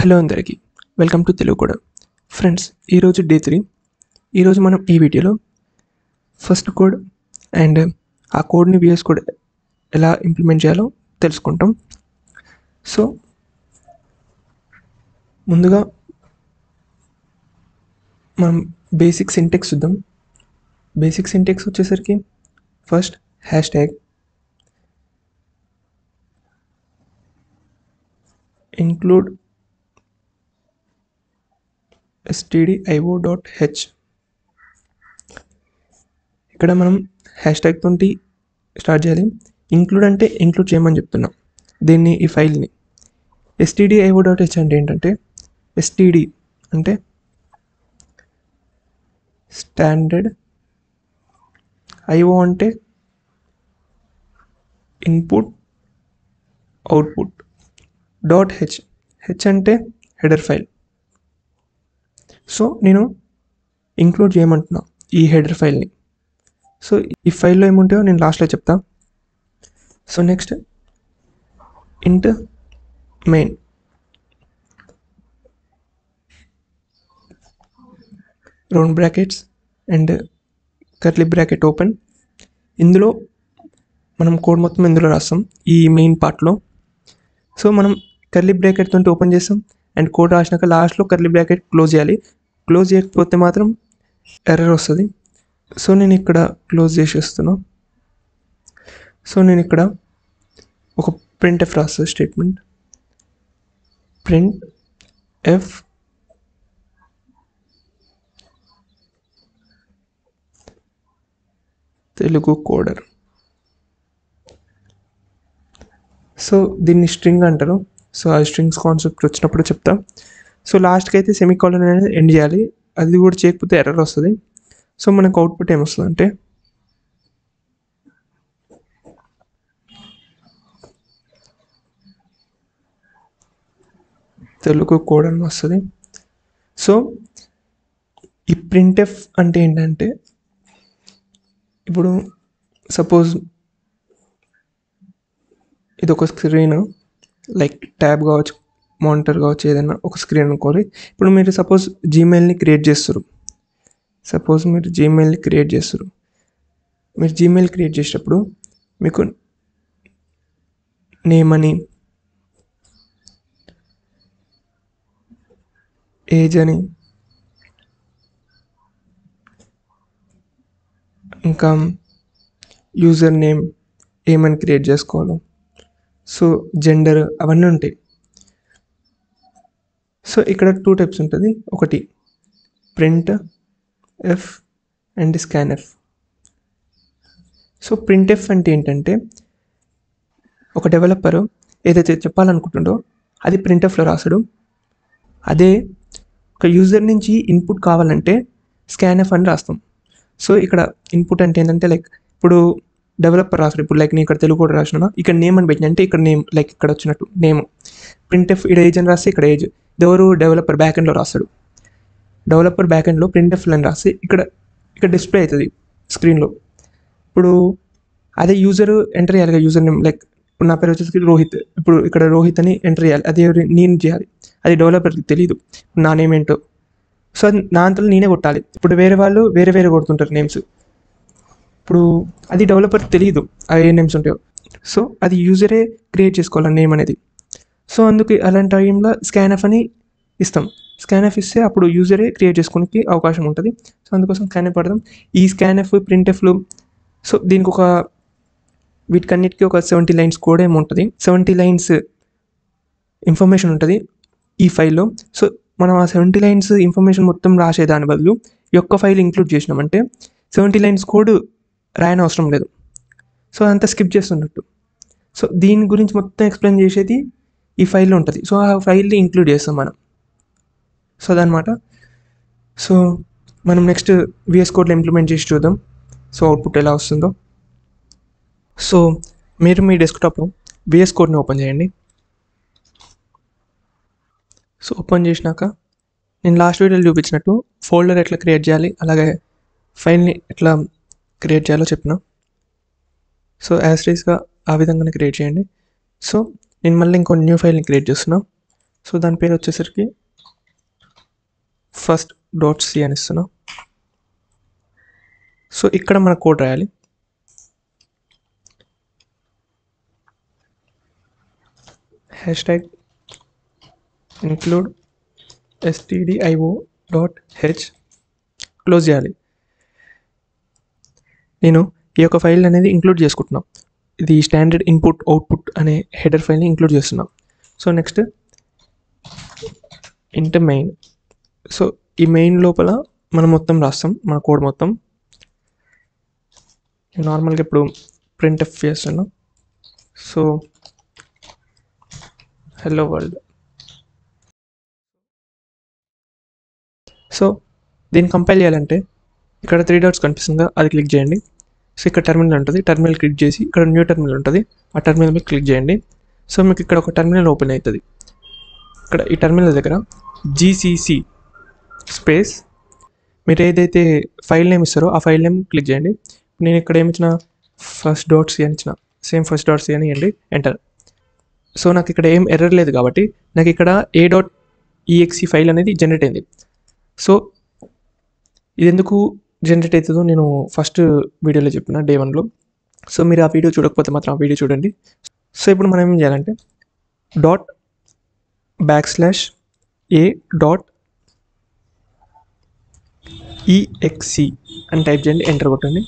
Hello అందరికీ welcome to Telugu కూడా friends. ఈరోజు డే 3. ఈరోజు మనం ఈ వీడియోలో ఫస్ట్ కోడ్ అండ్ ఆ కోడ్ని VS కోడ్ ఎలా ఇంప్లిమెంట్ చేయాలో తెలుసుకుంటాం. సో ముందుగా మనం బేసిక్ సింటెక్స్ చూద్దాం. బేసిక్ సింటెక్స్ వచ్చేసరికి first hash tag include stdio.h. ఇక్కడ మనం హ్యాష్ ట్యాగ్ తోటి స్టార్ట్ చేయాలి. ఇంక్లూడ్ అంటే ఇంక్లూడ్ చేయమని చెప్తున్నాం దీన్ని, ఈ ఫైల్ని. stdio.h అంటే ఏంటంటే, std అంటే స్టాండర్డ్, IO అంటే ఇన్పుట్ అవుట్పుట్, .h అంటే హెడర్ ఫైల్. సో నేను ఇంక్లూడ్ చేయమంటున్నా ఈ హెడర్ ఫైల్ని. సో ఈ ఫైల్లో ఏముంటాయో నేను లాస్ట్లో చెప్తా. సో నెక్స్ట్ ఇంట్ main, round brackets and curly bracket open. ఇందులో మనం కోడ్ మొత్తం ఇందులో రాస్తాం, ఈ మెయిన్ పార్ట్లో. సో మనం కర్లీ బ్రాకెట్ తోటి ఓపెన్ చేస్తాం అండ్ కోడ్ రాసినాక లాస్ట్లో కర్లీ బ్రాకెట్ క్లోజ్ చేయాలి. క్లోజ్ చేయకపోతే మాత్రం ఎర్రర్ వస్తుంది. సో నేను ఇక్కడ క్లోజ్ చేసేస్తున్నా. సో నేను ఇక్కడ ఒక printf రాస్తాను స్టేట్మెంట్. printf తెలుగు కోడర్. సో దీన్ని స్ట్రింగ్ అంటారు. సో ఆ స్ట్రింగ్స్ కాన్సెప్ట్ వచ్చినప్పుడు చెప్తా. సో లాస్ట్కి అయితే సెమీకాలన్ అనేది ఎండ్ చేయాలి. అది కూడా చేయకపోతే ఎర్రర్ వస్తుంది. సో మనకు అవుట్పుట్ ఏమొస్తుంది అంటే తెలుగు కోడ్ అని వస్తుంది. సో ఈ printf అంటే ఏంటంటే, ఇప్పుడు సపోజ్ ఇది ఒక స్క్రీన్, లైక్ ట్యాబ్ కావచ్చు, మానిటర్ కావచ్చు, ఏదైనా ఒక స్క్రీన్ అనుకోవాలి. ఇప్పుడు మీరు సపోజ్ జీమెయిల్ని క్రియేట్ చేస్తారు. మీరు జీమెయిల్ క్రియేట్ చేసేటప్పుడు మీకు నేమ్ అని, ఏజ్ అని, ఇంకా యూజర్ నేమ్ ఏమని క్రియేట్ చేసుకోవాలి, సో జెండర్, అవన్నీ ఉంటాయి. సో ఇక్కడ 2 టైప్స్ ఉంటుంది. ఒకటి printf and scanf. So printf అంటే ఏంటంటే, ఒక డెవలపరు ఏదైతే చెప్పాలనుకుంటుండో అది printfలో రాస్తాడు. అదే ఒక యూజర్ నుంచి ఇన్పుట్ కావాలంటే scanf అని రాస్తాం. సో ఇక్కడ ఇన్పుట్ అంటే ఏంటంటే, లైక్ ఇప్పుడు డెవలపర్ రాస్తాడు. ఇప్పుడు లైక్ నేను ఇక్కడ తెలుగు కూడా రాసినా, ఇక్కడ నేమ్ అని పెట్టిన అంటే ఇక్కడ నేమ్, లైక్ ఇక్కడ వచ్చినట్టు నేమ్. printf ఇక్కడ ఏజ్ అని రాస్తే ఇక్కడ ఏజ్. ఎవరు డెవలపర్ బ్యాకెండ్లో రాస్తాడు. డెవలపర్ బ్యాకెండ్లో printf అని రాస్తే ఇక్కడ డిస్ప్లే అవుతుంది స్క్రీన్లో. ఇప్పుడు అదే యూజర్ ఎంటర్ చేయాలి, యూజర్ నేమ్, లైక్ ఇప్పుడు నా పేరు వచ్చేసి రోహిత్. ఇప్పుడు ఇక్కడ రోహిత్ అని ఎంటర్ చేయాలి. అదే నేను చేయాలి, అది డెవలపర్కి తెలియదు నా నేమ్ ఏంటో. సో అది నా అంతలో నేనే కొట్టాలి. ఇప్పుడు వేరే వాళ్ళు వేరే కొడుతుంటారు నేమ్స్. ఇప్పుడు అది డెవలపర్కి తెలియదు ఆ ఏ నేమ్స్ ఉంటాయో. సో అది యూజరే క్రియేట్ చేసుకోవాలి నేమ్ అనేది. సో అందుకు అలాంటి టైంలో scanf అని ఇస్తాం. scanf ఇస్తే అప్పుడు యూజరే క్రియేట్ చేసుకోనికి అవకాశం ఉంటుంది. సో అందుకోసం scanf పడదాం. ఈ scanf, printfలు, సో దీనికి వీటికన్నిటికీ ఒక 70 లైన్స్ కోడ్ ఏమి ఉంటుంది. 70 లైన్స్ ఇన్ఫర్మేషన్ ఉంటుంది ఈ ఫైల్లో. సో మనం ఆ 70 లైన్స్ ఇన్ఫర్మేషన్ మొత్తం రాసేదాని బదులు ఈ ఒక్క ఫైల్ ఇంక్లూడ్ చేసినామంటే 70 లైన్స్ కోడ్ రాయని అవసరం లేదు. సో అదంతా స్కిప్ చేస్తున్నట్టు. సో దీని గురించి మొత్తం ఎక్స్ప్లెయిన్ చేసేది ఈ ఫైల్లో ఉంటుంది. సో ఆ ఫైల్ని ఇంక్లూడ్ చేస్తాం మనం. సో అదనమాట. సో మనం నెక్స్ట్ VS కోడ్లో ఇంప్లిమెంట్ చేసి చూద్దాం సో అవుట్పుట్ ఎలా వస్తుందో. సో మీరు మీ డెస్క్టాప్లో VS కోడ్ని ఓపెన్ చేయండి. సో ఓపెన్ చేసినాక నేను లాస్ట్ వీడియోలో చూపించినట్టు ఫోల్డర్ ఎట్లా క్రియేట్ చేయాలి, అలాగే ఫైల్ని ఎట్లా క్రియేట్ చేయాలో చెప్పిన. సో యాజ్ టీజ్గా ఆ విధంగానే క్రియేట్ చేయండి. సో నేను మళ్ళీ ఇంకో న్యూ ఫైల్ని క్రియేట్ చేస్తున్నా. సో దాని పేరు వచ్చేసరికి ఫస్ట్ డాట్ సి అని ఇస్తున్నా. సో ఇక్కడ మన కోడ్ రాయాలి. హ్యాష్ట్యాగ్ ఇంక్లూడ్ stdio.h క్లోజ్ చేయాలి. నేను ఈ యొక్క ఫైల్ అనేది ఇంక్లూడ్ చేసుకుంటున్నాం. ఇది స్టాండర్డ్ ఇన్పుట్ అవుట్పుట్ అనే హెడర్ ఫైల్ని ఇంక్లూడ్ చేస్తున్నాం. So next inter main. So ఈ మెయిన్ లోపల మనం మొత్తం రాస్తాం, మన కోడ్ మొత్తం. నార్మల్గా ఇప్పుడు printf చేస్తున్నాం. So hello world. సో దీన్ని కంపైల్ చేయాలంటే ఇక్కడ 3 డాట్స్ కనిపిస్తుందా, అది క్లిక్ చేయండి. సో ఇక్కడ టర్మినల్ ఉంటుంది, టర్మినల్ క్లిక్ చేసి ఇక్కడ న్యూ టర్మినల్ ఉంటుంది, ఆ టర్మినల్ మీద క్లిక్ చేయండి. సో మీకు ఇక్కడ ఒక టర్మినల్ ఓపెన్ అవుతుంది. ఇక్కడ ఈ టర్మినల్ దగ్గర GCC స్పేస్ మీరు ఏదైతే ఫైల్ నేమ్ ఇస్తారో ఆ ఫైల్ నేమ్ క్లిక్ చేయండి. నేను ఇక్కడ ఏమి ఇచ్చిన, ఫస్ట్ డాట్ సి అని ఇచ్చిన. సేమ్ ఫస్ట్ డాట్ సి అని ఇవ్వండి, ఎంటర్. సో నాకు ఇక్కడ ఏం ఎర్రర్ లేదు కాబట్టి నాకు ఇక్కడ a.exe ఫైల్ అనేది జనరేట్ అయింది. సో ఇది ఎందుకు జనరేట్ అవుతుందో నేను ఫస్ట్ వీడియోలో చెప్పిన డే 1లో. సో మీరు ఆ వీడియో చూడకపోతే మాత్రం ఆ వీడియో చూడండి. సో ఇప్పుడు మనం ఏం చేయాలంటే .a.exe అని టైప్ చేయండి, ఎంటర్ కొట్టండి.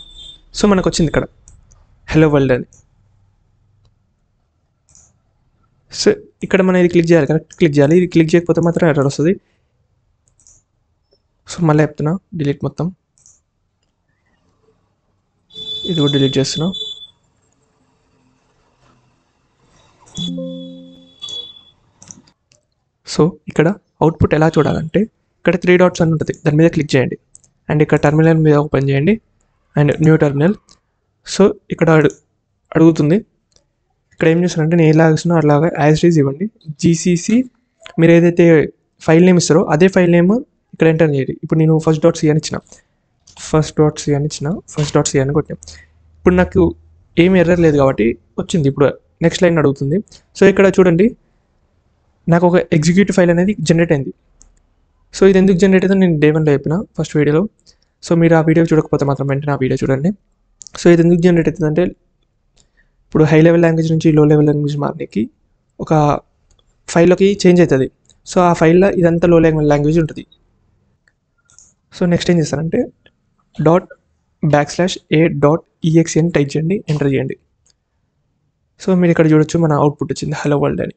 సో మనకు వచ్చింది ఇక్కడ హలో వరల్డ్ అని. సో ఇక్కడ మనం ఇది క్లిక్ చేయాలి, కరెక్ట్ క్లిక్ చేయాలి. ఇది క్లిక్ చేయకపోతే మాత్రం ఎర్రర్ వస్తుంది. సో మళ్ళీ చెప్తున్నా, డిలీట్ మొత్తం, ఇది కూడా డిలీట్ చేస్తున్నా. సో ఇక్కడ అవుట్పుట్ ఎలా చూడాలంటే ఇక్కడ 3 డాట్స్ అని ఉంటుంది, దాని మీద క్లిక్ చేయండి. అండ్ ఇక్కడ టర్మినల్ మీద ఓపెన్ చేయండి అండ్ న్యూ టర్మినల్. సో ఇక్కడ అడుగుతుంది, ఇక్కడ ఏం చేస్తారంటే నేను ఎలా ఇస్తున్నా అలాగా యాజ్ ఇట్ ఈజ్ ఇవ్వండి. GCC మీరు ఏదైతే ఫైల్ నేమ్ ఇస్తారో అదే ఫైల్ నేమ్ ఇక్కడ ఎంటర్ చేయండి. ఇప్పుడు నేను ఫస్ట్ డాట్ సి అని ఇచ్చిన, ఫస్ట్ డాట్ సి అని కొట్టాను. ఇప్పుడు నాకు ఏమి ఎర్రర్ లేదు కాబట్టి వచ్చింది. ఇప్పుడు నెక్స్ట్ లైన్ అడుగుతుంది. సో ఇక్కడ చూడండి, నాకు ఒక ఎగ్జిక్యూటివ్ ఫైల్ అనేది జనరేట్ అయింది. సో ఇది ఎందుకు జనరేట్ అయిందో నేను డే 1లో చెప్పిన ఫస్ట్ వీడియోలో. సో మీరు ఆ వీడియో చూడకపోతే మాత్రం వెంటనే ఆ వీడియో చూడండి. సో ఇది ఎందుకు జనరేట్ అవుతుందంటే ఇప్పుడు హై లెవెల్ లాంగ్వేజ్ నుంచి లో లెవెల్ లాంగ్వేజ్ మారడానికి ఒక ఫైల్లోకి చేంజ్ అవుతుంది. సో ఆ ఫైల్లో ఇదంతా లో లెవెల్ లాంగ్వేజ్ ఉంటుంది. సో నెక్స్ట్ ఏం చేస్తారంటే .a.exe అని టైప్ చేయండి, ఎంటర్ చేయండి. సో మీరు ఇక్కడ చూడొచ్చు మన అవుట్పుట్ వచ్చింది హలో వరల్డ్ అని.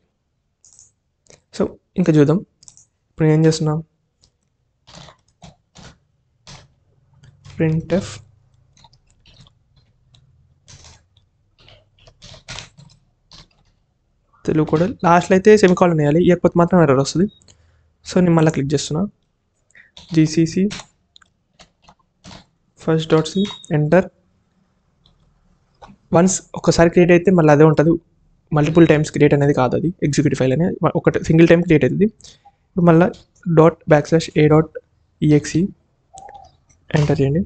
సో ఇంకా చూద్దాం. ఇప్పుడు నేను ఏం చేస్తున్నాం, printf తెలుగు కూడా లాస్ట్లో అయితే సెమికాలన్ వేయాలి, ఇవ్వకపోతే మాత్రం ఎర్రర్ వస్తుంది. సో నేను మళ్ళీ క్లిక్ చేస్తున్నా, GCC first dot C, enter. Once ఒకసారి క్రియేట్ అయితే మళ్ళీ అదే ఉంటుంది, మల్టిపుల్ టైమ్స్ క్రియేట్ అనేది కాదు, అది ఎగ్జిక్యూటివ్ ఫైల్ అనేది ఒకటి సింగిల్ టైం క్రియేట్ అవుతుంది. ఇప్పుడు మళ్ళీ .a.exe ఎంటర్ చేయండి.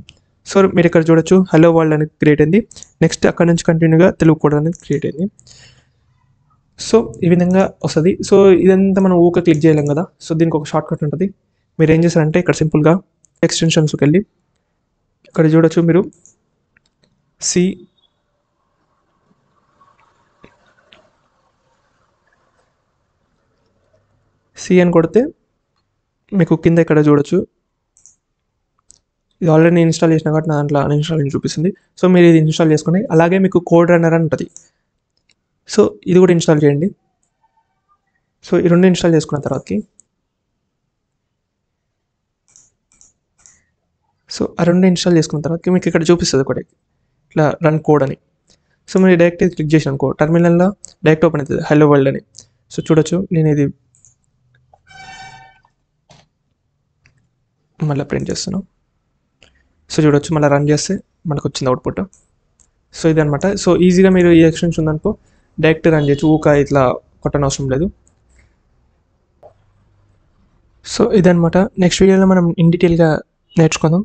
సో మీరు ఇక్కడ చూడొచ్చు హలో వరల్డ్ అనేది క్రియేట్ అయింది. నెక్స్ట్ అక్కడ నుంచి కంటిన్యూగా తెలుగు కోడ్ అనేది క్రియేట్ అయింది. సో ఈ విధంగా వస్తుంది. సో ఇదంతా మనం ఊక క్లిక్ చేయలేం కదా. సో దీనికి ఒక షార్ట్ కట్ ఉంటుంది. మీరు ఏం చేస్తారంటే ఇక్కడ సింపుల్గా ఎక్స్టెన్షన్స్కి వెళ్ళి ఇక్కడ చూడొచ్చు మీరు సి అని కొడితే మీకు కింద ఇక్కడ చూడొచ్చు, ఇది ఆల్రెడీ నేను ఇన్స్టాల్ చేసిన కాబట్టి నా దాంట్లో అన్ఇన్స్టాల్ అని చూపిస్తుంది. సో మీరు ఇది ఇన్స్టాల్ చేసుకుని అలాగే మీకు కోడ్ రన్నర్ అని ఉంటుంది. సో ఇది కూడా ఇన్స్టాల్ చేయండి. సో ఈ రెండు ఇన్స్టాల్ చేసుకున్న తర్వాతకి మీకు ఇక్కడ చూపిస్తుంది ఒకటి ఇట్లా రన్ కోడ్ అని. సో మీరు డైరెక్ట్ క్లిక్ చేసిన అనుకో టర్మినల్లో డైరెక్ట్ ఓపెన్ అవుతుంది హలో వరల్డ్ అని. సో చూడొచ్చు, నేను ఇది మళ్ళీ ప్రింట్ చేస్తున్నాను. సో చూడొచ్చు, మళ్ళీ రన్ చేస్తే మనకు వచ్చింది అవుట్పుట్. సో ఇదనమాట. సో ఈజీగా మీరు ఈ ఎక్స్టెన్షన్ ఉందనుకో డైరెక్ట్ రన్ చేయొచ్చు, ఊక ఇట్లా కొట్టని అవసరం లేదు. సో ఇదనమాట. నెక్స్ట్ వీడియోలో మనం ఇన్ డీటెయిల్గా నేర్చుకుందాం.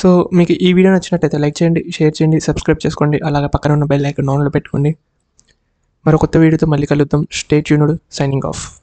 సో మీకు ఈ వీడియో నచ్చినట్టయితే లైక్ చేయండి, షేర్ చేయండి, సబ్స్క్రైబ్ చేసుకోండి. అలాగే పక్కన ఉన్న బెల్ ఐకాన్ ఆన్లో పెట్టుకోండి. మరో కొత్త వీడియోతో మళ్ళీ కలుద్దాం. Stay tuned. Signing off.